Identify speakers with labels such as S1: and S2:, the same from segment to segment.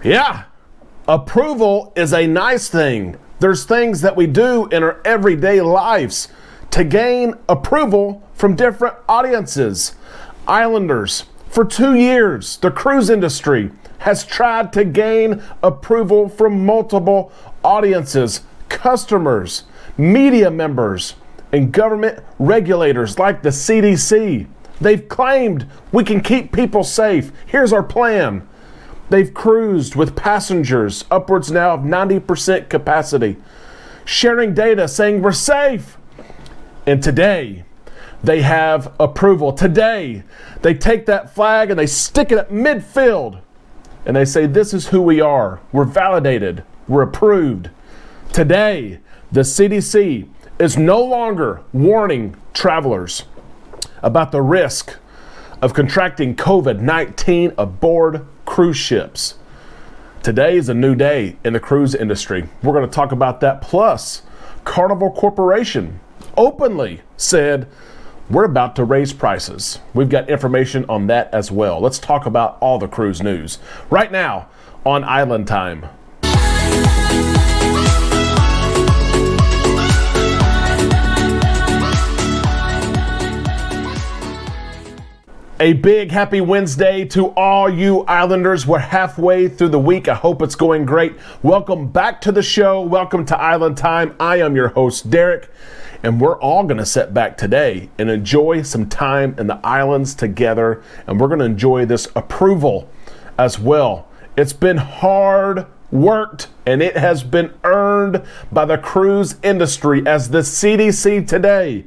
S1: Yeah, approval is a nice thing. There's things that we do in our everyday lives to gain approval from different audiences. Islanders, for 2 years, the cruise industry has tried to gain approval from multiple audiences, customers, media members, and government regulators like the CDC. They've claimed we can keep people safe. Here's our plan. They've cruised with passengers upwards now of 90% capacity, sharing data saying we're safe. And today, they have approval. Today, they take that flag and they stick it at midfield and they say, this is who we are. We're validated. We're approved. Today, the CDC is no longer warning travelers about the risk of contracting COVID-19 aboard cruise ships. Today is a new day in the cruise industry. We're going to talk about that. Plus, Carnival Corporation openly said we're about to raise prices. We've got information on that as well. Let's talk about all the cruise news right now on Island Time. A big happy Wednesday to all you Islanders. We're halfway through the week. I hope it's going great. Welcome back to the show. Welcome to Island Time. I am your host, Derek, and we're all going to sit back today and enjoy some time in the islands together, and we're going to enjoy this approval as well. It's been hard worked, and it has been earned by the cruise industry as the CDC today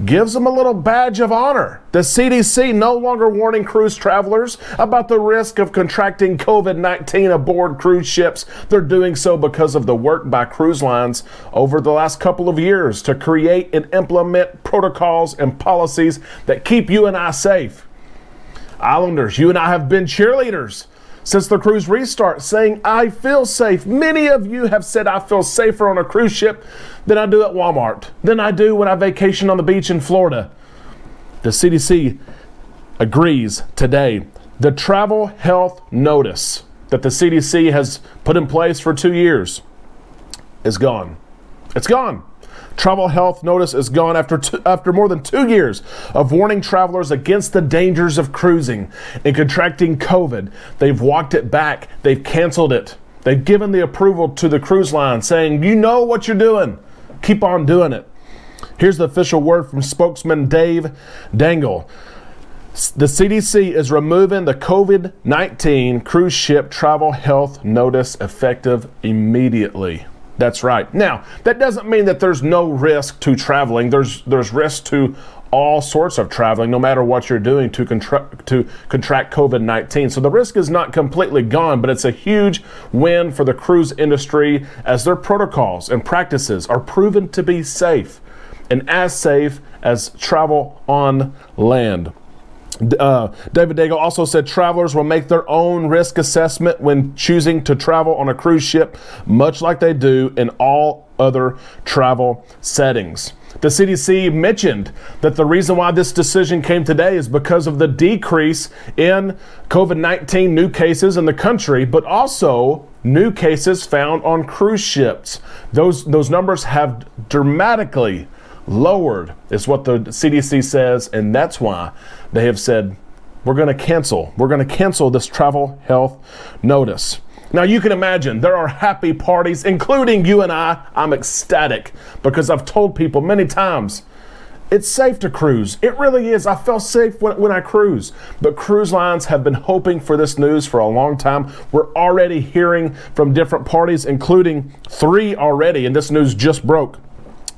S1: gives them a little badge of honor. The CDC no longer warning cruise travelers about the risk of contracting COVID-19 aboard cruise ships. They're doing so because of the work by cruise lines over the last couple of years to create and implement protocols and policies that keep you and I safe. Islanders, you and I have been cheerleaders since the cruise restart, saying, I feel safe. Many of you have said, I feel safer on a cruise ship than I do at Walmart, than I do when I vacation on the beach in Florida. The CDC agrees today. The travel health notice that the CDC has put in place for 2 years is gone. It's gone. Travel health notice is gone after more than 2 years of warning travelers against the dangers of cruising and contracting COVID. They've walked it back. They've canceled it. They've given the approval to the cruise line saying, you know what you're doing. Keep on doing it. Here's the official word from spokesman Dave Dangle. The CDC is removing the COVID-19 cruise ship travel health notice effective immediately. That's right. Now, that doesn't mean that there's no risk to traveling. There's risk to all sorts of traveling, no matter what you're doing to contract COVID-19. So the risk is not completely gone, but it's a huge win for the cruise industry as their protocols and practices are proven to be safe and as safe as travel on land. David Daigle also said travelers will make their own risk assessment when choosing to travel on a cruise ship, much like they do in all other travel settings. The CDC mentioned that the reason why this decision came today is because of the decrease in COVID-19 new cases in the country, but also new cases found on cruise ships. Those numbers have dramatically lowered, is what the CDC says, and that's why they have said we're going to cancel this travel health notice. Now you can imagine there are happy parties, including you and I. I'm ecstatic because I've told people many times it's safe to cruise. It really is. I feel safe when I cruise. But cruise lines have been hoping for this news for a long time. We're already hearing from different parties, including 3 already, and this news just broke.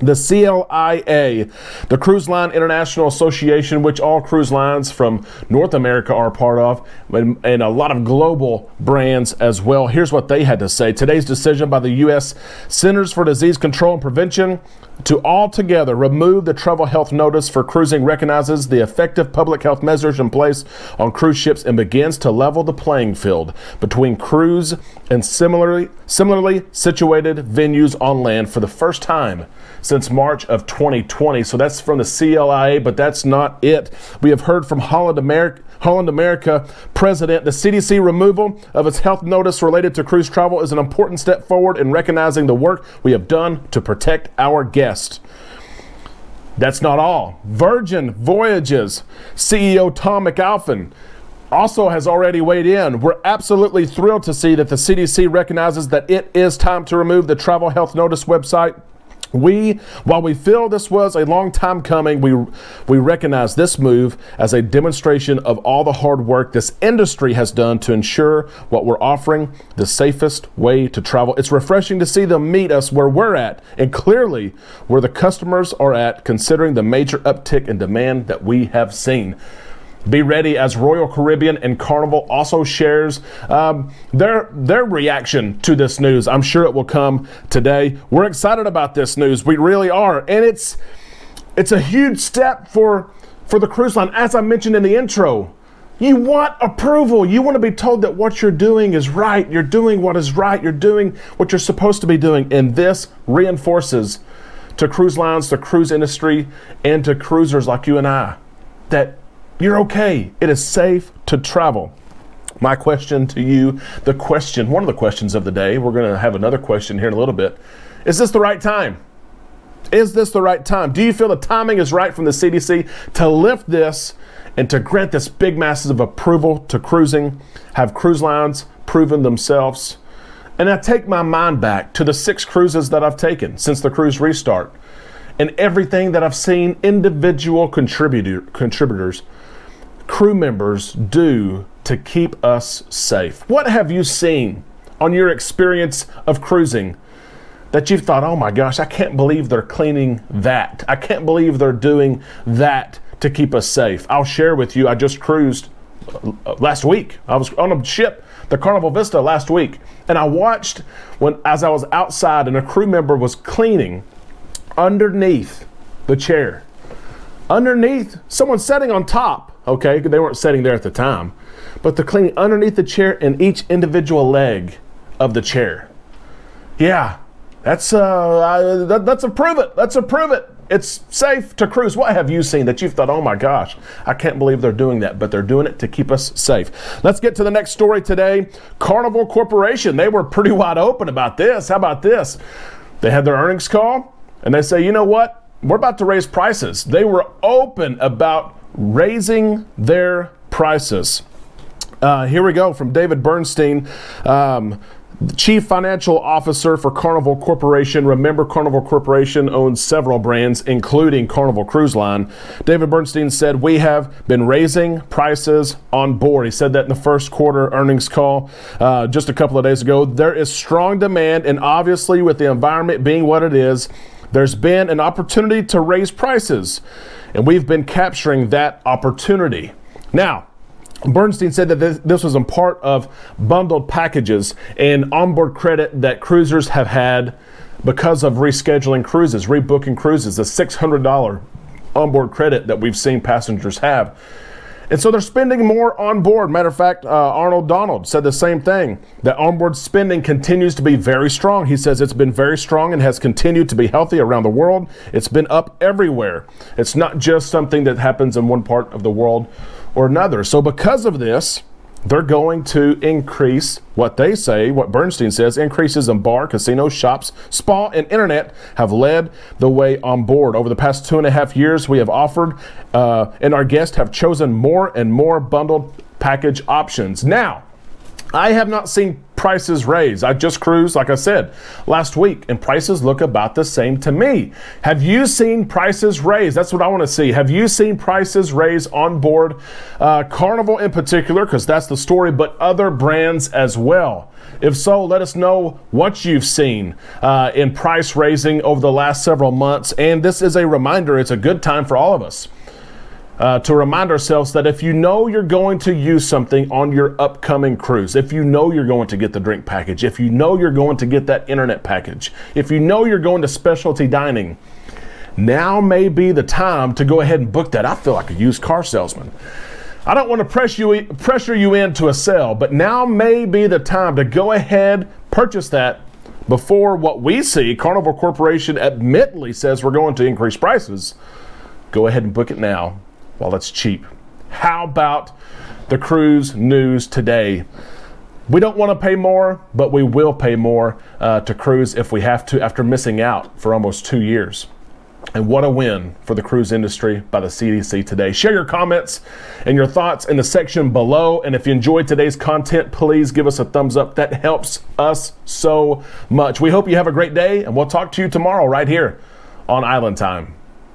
S1: The CLIA, the Cruise Line International Association, which all cruise lines from North America are part of, and a lot of global brands as well. Here's what they had to say. Today's decision by the U.S. Centers for Disease Control and Prevention to altogether remove the travel health notice for cruising recognizes the effective public health measures in place on cruise ships and begins to level the playing field between cruise and similarly situated venues on land for the first time since March of 2020. So that's from the CLIA, but that's not it. We have heard from Holland America president, the CDC removal of its health notice related to cruise travel is an important step forward in recognizing the work we have done to protect our guests. That's not all. Virgin Voyages CEO Tom McAlpin also has already weighed in. We're absolutely thrilled to see that the CDC recognizes that it is time to remove the travel health notice website. While we feel this was a long time coming, we recognize this move as a demonstration of all the hard work this industry has done to ensure what we're offering the safest way to travel. It's refreshing to see them meet us where we're at and clearly where the customers are at, considering the major uptick in demand that we have seen. Be ready as Royal Caribbean and Carnival also shares their reaction to this news. I'm sure it will come today. We're excited about this news. We really are. And it's a huge step for the cruise line. As I mentioned in the intro, you want approval. You want to be told that what you're doing is right. You're doing what is right. You're doing what you're supposed to be doing. And this reinforces to cruise lines, to cruise industry, and to cruisers like you and I that you're okay. It is safe to travel. My question to you, one of the questions of the day, we're going to have another question here in a little bit. Is this the right time? Is this the right time? Do you feel the timing is right from the CDC to lift this and to grant this big massive approval to cruising? Have cruise lines proven themselves? And I take my mind back to the 6 cruises that I've taken since the cruise restart and everything that I've seen individual contributors, crew members do to keep us safe. What have you seen on your experience of cruising that you've thought, oh my gosh, I can't believe they're cleaning that. I can't believe they're doing that to keep us safe. I'll share with you, I just cruised last week. I was on a ship, the Carnival Vista, last week, and I watched as I was outside and a crew member was cleaning underneath the chair. Underneath, someone sitting on top. Okay, they weren't sitting there at the time, but they're cleaning underneath the chair and each individual leg of the chair. Yeah, let's approve it. Let's approve it. It's safe to cruise. What have you seen that you've thought, oh my gosh, I can't believe they're doing that, but they're doing it to keep us safe. Let's get to the next story today. Carnival Corporation, they were pretty wide open about this. How about this? They had their earnings call and they say, you know what? We're about to raise prices. They were open about raising their prices. Here we go from David Bernstein, Chief Financial Officer for Carnival Corporation. Remember, Carnival Corporation owns several brands, including Carnival Cruise Line. David Bernstein said, we have been raising prices on board. He said that in the first quarter earnings call just a couple of days ago. There is strong demand, and obviously with the environment being what it is, there's been an opportunity to raise prices, and we've been capturing that opportunity. Now, Bernstein said that this was in part of bundled packages and onboard credit that cruisers have had because of rescheduling cruises, rebooking cruises, the $600 onboard credit that we've seen passengers have. And so they're spending more on board. Matter of fact, Arnold Donald said the same thing, that onboard spending continues to be very strong. He says it's been very strong and has continued to be healthy around the world. It's been up everywhere. It's not just something that happens in one part of the world or another. So because of this, they're going to increase what they say, what Bernstein says, increases in bar, casino, shops, spa, and internet have led the way on board. Over the past 2.5 years, we have offered and our guests have chosen more and more bundled package options. Now, I have not seen prices raised. I just cruised, like I said, last week, and prices look about the same to me. Have you seen prices raised? That's what I want to see. Have you seen prices raised on board? Carnival in particular, because that's the story, but other brands as well. If so, let us know what you've seen in price raising over the last several months. And this is a reminder, it's a good time for all of us to remind ourselves that if you know you're going to use something on your upcoming cruise, if you know you're going to get the drink package, if you know you're going to get that internet package, if you know you're going to specialty dining, now may be the time to go ahead and book that. I feel like a used car salesman. I don't want to pressure you into a sale, but now may be the time to go ahead, purchase that, before what we see, Carnival Corporation admittedly says we're going to increase prices. Go ahead and book it now while it's cheap. How about the cruise news today? We don't want to pay more, but we will pay more to cruise if we have to after missing out for almost 2 years. And what a win for the cruise industry by the CDC today. Share your comments and your thoughts in the section below. And if you enjoyed today's content, please give us a thumbs up. That helps us so much. We hope you have a great day, and we'll talk to you tomorrow right here on Island Time.